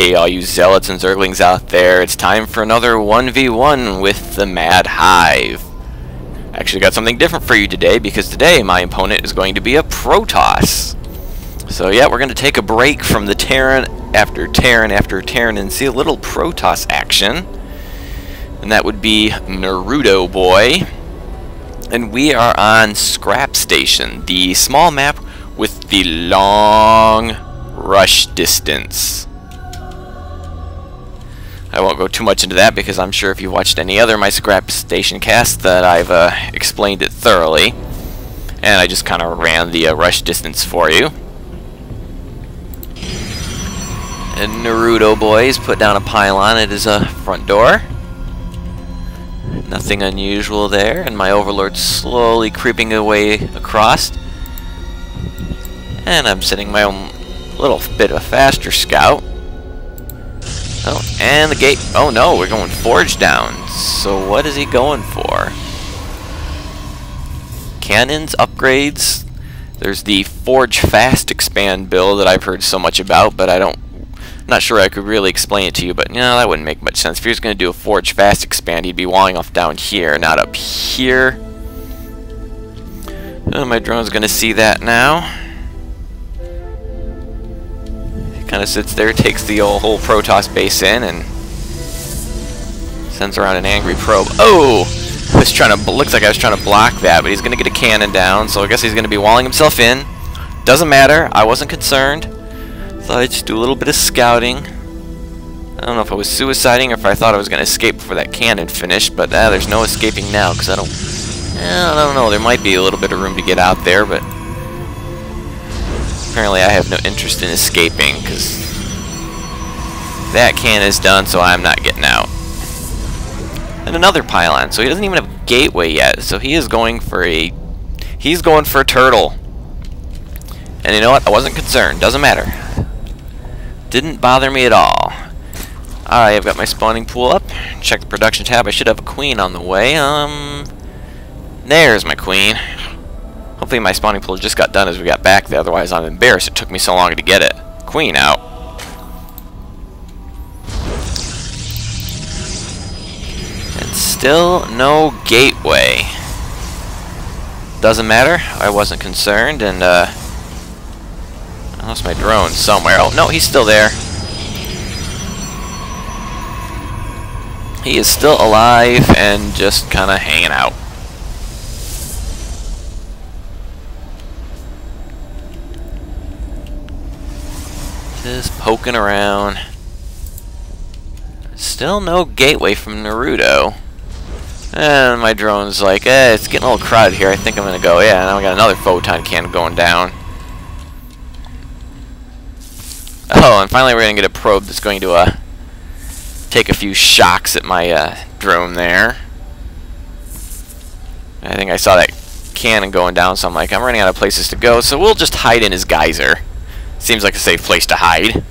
Hey, all you zealots and zerglings out there, it's time for another 1v1 with the Mad Hive. Actually got something different for you today, because today my opponent is going to be a Protoss. So yeah, we're going to take a break from the Terran after Terran after Terran and see a little Protoss action. And that would be Naruto Boy. And we are on Scrap Station, the small map with the long rush distance. I won't go too much into that because I'm sure if you've watched any other My Scrap Station cast that I've explained it thoroughly. And I just kind of ran the rush distance for you. And Naruto Boy's put down a pylon at his front door. Nothing unusual there, and my Overlord's slowly creeping away across. And I'm sending my own little bit of a faster scout. Oh, and the gate. Oh no, we're going forge down. So what is he going for? Cannons, upgrades. There's the forge fast expand build that I've heard so much about, but I'm not sure I could really explain it to you, but you know, that wouldn't make much sense. If he was going to do a forge fast expand, he'd be walling off down here, not up here. Oh, my drone's going to see that now. Kind of sits there, takes the whole Protoss base in, and sends around an angry probe. Oh! Looks like I was trying to block that, but he's going to get a cannon down, so I guess he's going to be walling himself in. Doesn't matter, I wasn't concerned. Thought I'd just do a little bit of scouting. I don't know if I was suiciding or if I thought I was going to escape before that cannon finished, but there's no escaping now, because I don't know, there might be a little bit of room to get out there, but apparently I have no interest in escaping, because that cannon is done, so I'm not getting out. And another pylon, so he doesn't even have a gateway yet, so he is going for a turtle. And you know what, I wasn't concerned, doesn't matter. Didn't bother me at all. Alright, I've got my spawning pool up. Check the production tab, I should have a queen on the way. There's my queen. Hopefully my spawning pool just got done as we got back there, otherwise I'm embarrassed it took me so long to get it. Queen out. And still no gateway. Doesn't matter, I wasn't concerned, and I lost my drone somewhere. Oh no, he's still there. He is still alive and just kinda hanging out. Just poking around. Still no gateway from Naruto. And my drone's like, it's getting a little crowded here. I think I'm gonna go. Yeah, now we got another photon cannon going down. Oh, and finally we're gonna get a probe that's going to take a few shocks at my drone there. I think I saw that cannon going down, so I'm like, I'm running out of places to go, so we'll just hide in his geyser. Seems like a safe place to hide.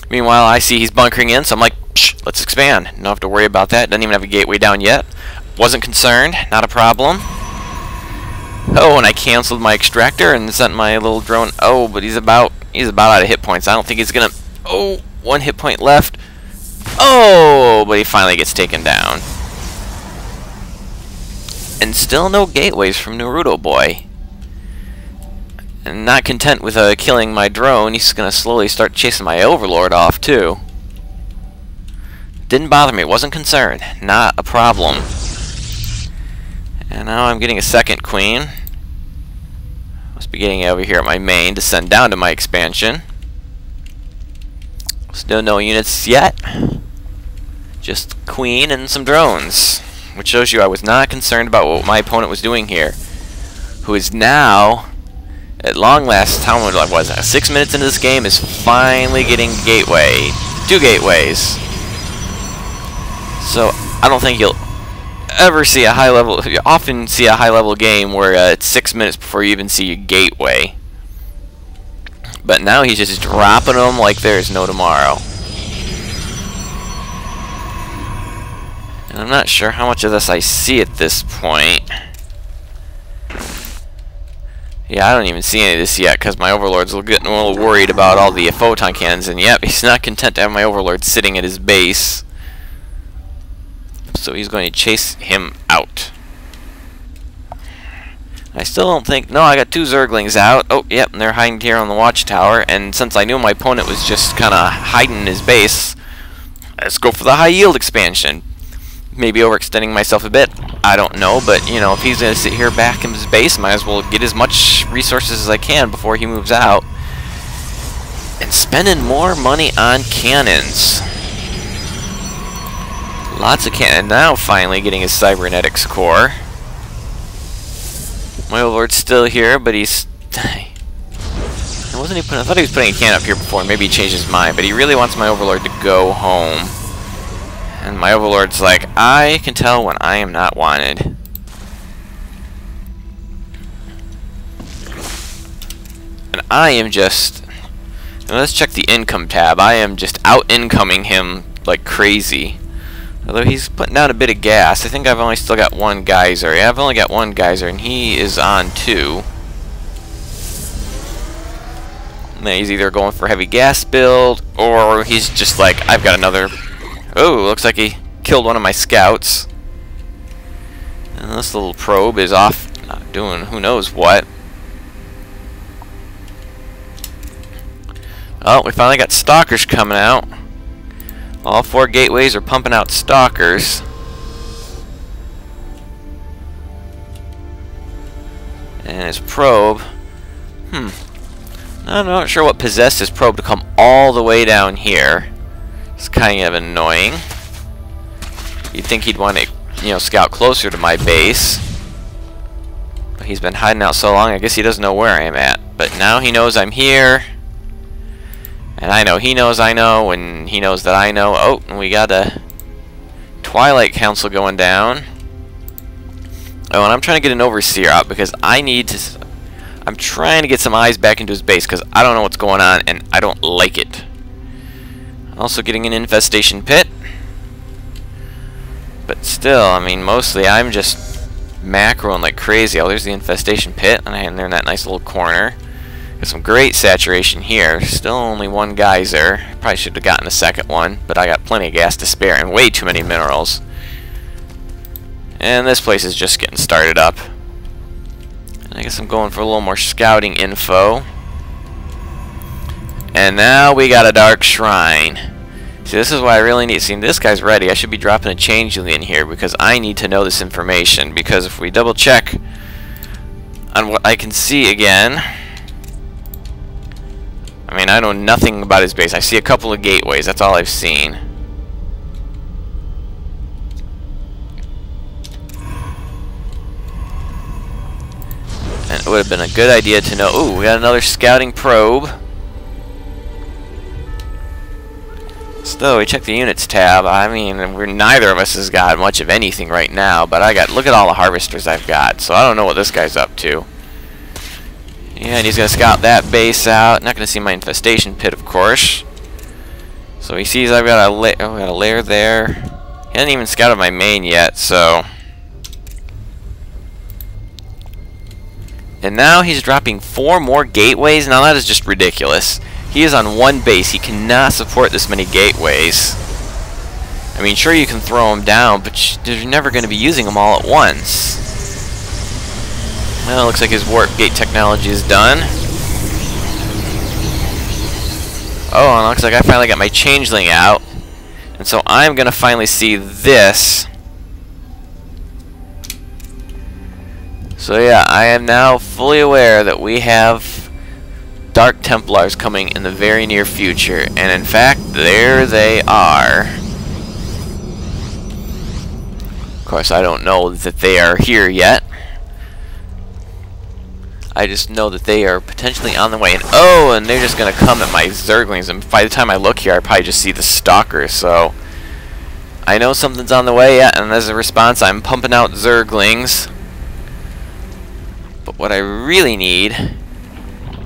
Meanwhile, I see he's bunkering in, so I'm like, psh, let's expand. Don't have to worry about that. Doesn't even have a gateway down yet. Wasn't concerned. Not a problem. Oh, and I canceled my extractor and sent my little drone. Oh, but he's about out of hit points. I don't think he's gonna. Oh, one hit point left. Oh, but he finally gets taken down. And still no gateways from Naruto Boy. And not content with killing my drone, he's gonna slowly start chasing my Overlord off too. Didn't bother me, wasn't concerned. Not a problem. And now I'm getting a second queen. Must be getting over here at my main to send down to my expansion. Still no units yet. Just queen and some drones. Which shows you I was not concerned about what my opponent was doing here. Who is now, at long last, how long was it? 6 minutes into this game, is finally getting gateway. 2 gateways. So I don't think you'll ever see a high level. You often see a high level game where it's 6 minutes before you even see a gateway. But now he's just dropping them like there's no tomorrow. And I'm not sure how much of this I see at this point. Yeah, I don't even see any of this yet because my Overlord's getting a little worried about all the photon cannons, and yep, he's not content to have my Overlord sitting at his base. So he's going to chase him out. I still don't think... No, I got 2 Zerglings out. Oh, yep, and they're hiding here on the watchtower, and since I knew my opponent was just kind of hiding in his base, let's go for the high yield expansion. Maybe overextending myself a bit, I don't know, but you know, if he's going to sit here back in his base, might as well get as much resources as I can before he moves out. And spending more money on cannons. Lots of cannons. Now finally getting his cybernetics core. My Overlord's still here, but he's... I thought he was putting a cannon up here before, maybe he changed his mind, but he really wants my Overlord to go home. And my Overlord's like, I can tell when I am not wanted. And I am just... Let's check the income tab. I am just out-incoming him like crazy. Although he's putting down a bit of gas. I think I've only still got 1 geyser. Yeah, I've only got 1 geyser, and he is on 2. And he's either going for heavy gas build, or he's just like, I've got another... Oh, looks like he killed one of my scouts. And this little probe is off doing who knows what. Oh, we finally got Stalkers coming out. All 4 gateways are pumping out Stalkers. And his probe... I'm not sure what possessed his probe to come all the way down here. It's kind of annoying. You'd think he'd want to, you know, scout closer to my base. But he's been hiding out so long, I guess he doesn't know where I am at. But now he knows I'm here. And I know he knows I know, and he knows that I know. Oh, and we got a Twilight Council going down. Oh, and I'm trying to get an Overseer out because I need to... I'm trying to get some eyes back into his base because I don't know what's going on, and I don't like it. Also getting an infestation pit. But still, I mean, mostly I'm just macroing like crazy. Oh, there's the infestation pit, and they're in that nice little corner. Got some great saturation here. Still only 1 geyser. Probably should have gotten a second one, but I got plenty of gas to spare and way too many minerals. And this place is just getting started up. And I guess I'm going for a little more scouting info. And now we got a Dark Shrine. See, this is why I really need... See, this guy's ready. I should be dropping a changeling in here because I need to know this information. Because if we double check on what I can see again... I mean, I know nothing about his base. I see a couple of gateways. That's all I've seen. And it would have been a good idea to know... Ooh, we got another scouting probe. Still, we check the units tab. I mean, neither of us has got much of anything right now, but look at all the harvesters I've got, so I don't know what this guy's up to. Yeah, and he's going to scout that base out. Not going to see my infestation pit, of course. So he sees I've got a lair there. He hasn't even scouted my main yet, so... And now he's dropping 4 more gateways. Now that is just ridiculous. He is on 1 base. He cannot support this many gateways. I mean, sure you can throw them down, but you're never going to be using them all at once. Well, it looks like his warp gate technology is done. Oh, and it looks like I finally got my changeling out. And so I'm going to finally see this. So yeah, I am now fully aware that we have Dark Templars coming in the very near future. And in fact, there they are. Of course, I don't know that they are here yet. I just know that they are potentially on the way. And oh, and they're just going to come at my Zerglings. And by the time I look here, I probably just see the Stalker. So I know something's on the way. Yeah, and as a response, I'm pumping out Zerglings. But what I really need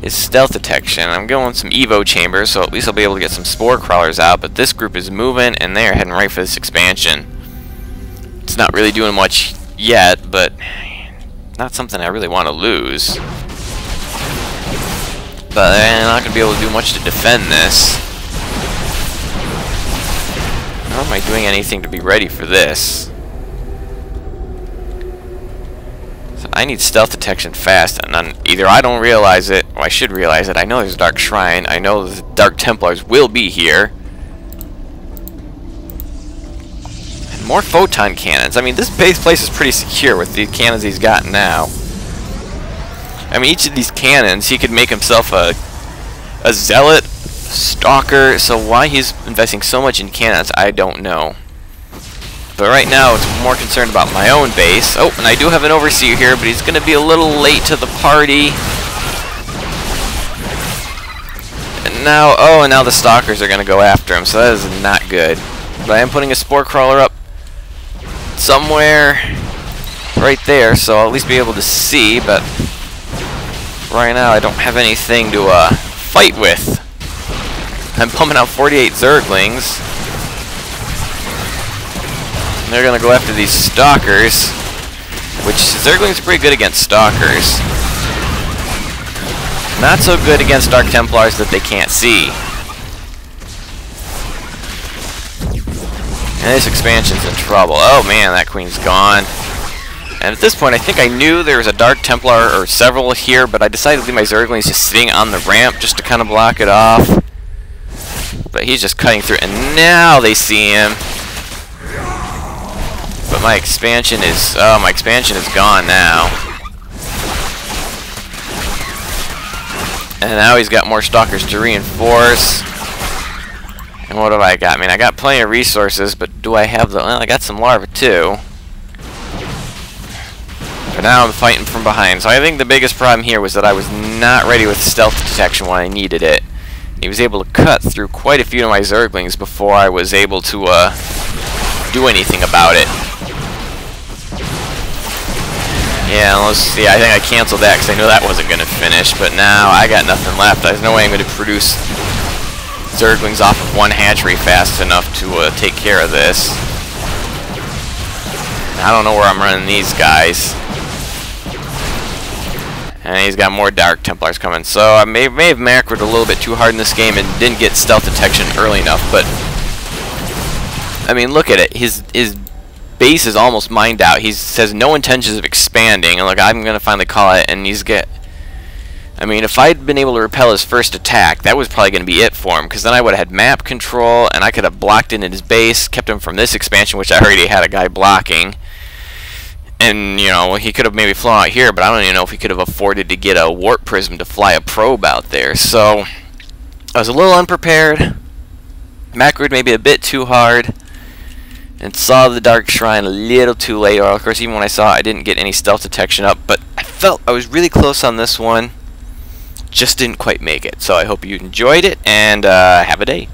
is stealth detection. I'm going some Evo chambers, so at least I'll be able to get some spore crawlers out. But this group is moving, and they are heading right for this expansion. It's not really doing much yet, but not something I really want to lose. But I'm not going to be able to do much to defend this. How am I doing anything to be ready for this? So I need stealth detection fast, and either I don't realize it, or I should realize it. I know there's a Dark Shrine. I know the Dark Templars will be here. And more photon cannons. I mean, this base place is pretty secure with the cannons he's got now. I mean, each of these cannons, he could make himself a zealot, stalker, so why he's investing so much in cannons, I don't know. But right now, it's more concerned about my own base. Oh, and I do have an overseer here, but he's going to be a little late to the party. And now, oh, and now the stalkers are going to go after him, so that is not good. But I am putting a spore crawler up somewhere right there, so I'll at least be able to see, but right now I don't have anything to fight with. I'm pumping out 48 Zerglings. And they're gonna go after these Stalkers, which Zerglings are pretty good against Stalkers. Not so good against Dark Templars that they can't see. And this expansion's in trouble. Oh man, that queen's gone. And at this point, I think I knew there was a Dark Templar, or several here, but I decided to leave my Zerglings just sitting on the ramp just to kind of block it off. But he's just cutting through, and now they see him. But my expansion is gone now. And now he's got more Stalkers to reinforce. And what have I got? I mean, I got plenty of resources, but do I have the... Well, I got some larvae too. But now I'm fighting from behind. So I think the biggest problem here was that I was not ready with stealth detection when I needed it. He was able to cut through quite a few of my Zerglings before I was able to do anything about it. Yeah, I think I canceled that because I knew that wasn't going to finish. But now I got nothing left. There's no way I'm going to produce Zerglings off of one hatchery fast enough to take care of this. I don't know where I'm running these guys. And he's got more Dark Templars coming. So I may have macroed a little bit too hard in this game and didn't get stealth detection early enough. But, I mean, look at it. His base is almost mined out. He says no intentions of expanding. And look, I'm going to finally call it. And I mean, if I'd been able to repel his first attack, that was probably going to be it for him. Because then I would have had map control, and I could have blocked in his base, kept him from this expansion, which I already had a guy blocking. And, you know, he could have maybe flown out here, but I don't even know if he could have afforded to get a warp prism to fly a probe out there. So, I was a little unprepared. Macroed maybe a bit too hard. And saw the Dark Shrine a little too late. Or, of course, even when I saw it, I didn't get any stealth detection up. But I felt I was really close on this one. Just didn't quite make it. So, I hope you enjoyed it, and have a day.